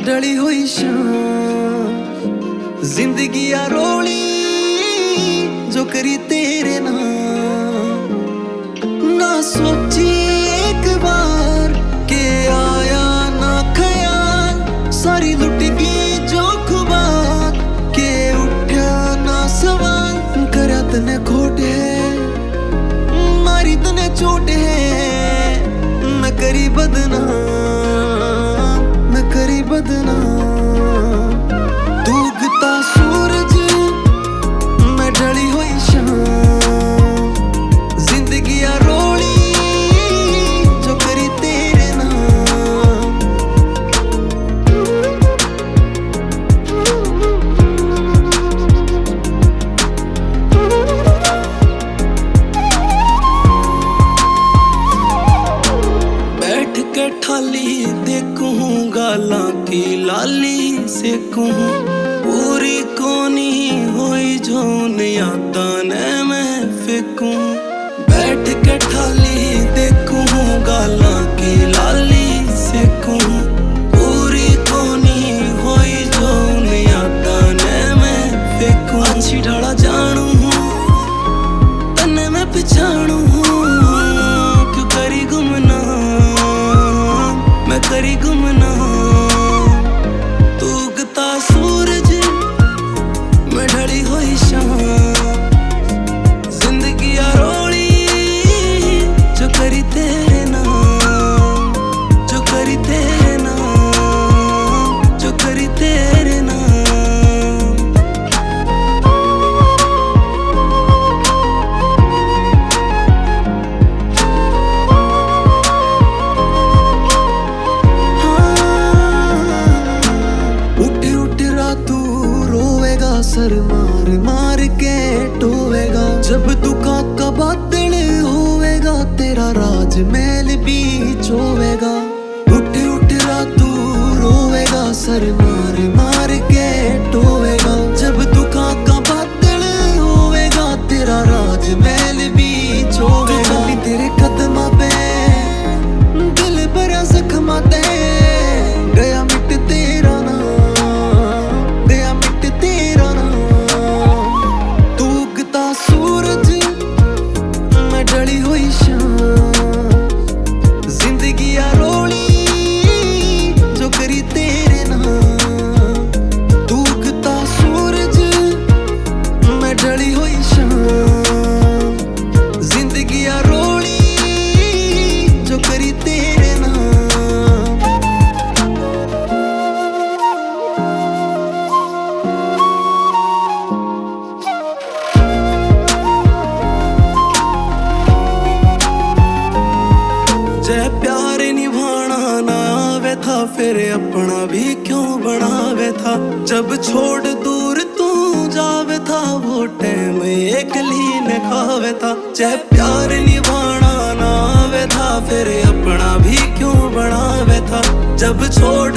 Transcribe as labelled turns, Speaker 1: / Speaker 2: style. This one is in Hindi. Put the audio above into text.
Speaker 1: ढली हुई शाम जिंदगी आ रोली जो करी तेरे नाम ना सोची एक बार के आया ना ख्याल सारी लुट गई जो खुबार के उठा ना सवाल करया तने खोट है मारी तने चोट है मैं करी बदनाम बदनाम डूबता सूरज मैं ढली हुई शाम जिंदगी आ रोली जो करी तेरे नाम बैठ के ठाली देखूं गालां की लाली से कहूं पूरी कोनी होई जोन यादां ने मैं फेंकूं बैठ के ठाली देखूं गालां की लाली से कहूं पूरी कोनी होई जोन यादां ने मैं फेंकूं अच्छी ढाला जानू तन्ने मैं पहचानू क्यों करी गुमनाम मैं करी गुमनाम उगता सूरज मैं ढली हुई शाम जिंदगी आ रोली जो करी तेरे नाम जो करी तेरे नाम जो करी तेरे नाम सर मार मार के टोवेगा जब दुखा का बादल होवेगा तेरा राजमहल बीच होवेगा उठ उठ रातू रोवेगा सर मार मार के टोवेगा जब दुखा का बादल होवेगा तेरा राजमहल बीच होवेगा तेरे कदमां पे दिल भरा जख्मा ते गया मिट तेरा नाम गया मिट तेरा सूरज मैं ढली हुई शाम जिंदगी आ रोली जो करी तेरे नाम डूबता सूरज मैं ढली हुई शाम जिंदगी आ रोली जो करी तेरे नाम जय प्यार निभाना ना आवे था फिर अपना भी क्यों बनावे था जब छोड़ दूर तू जावे था वो टाइम एकली ने खावे था जय प्यार निभाना ना आवे था फिर अपना भी क्यों बनावे था जब छोड़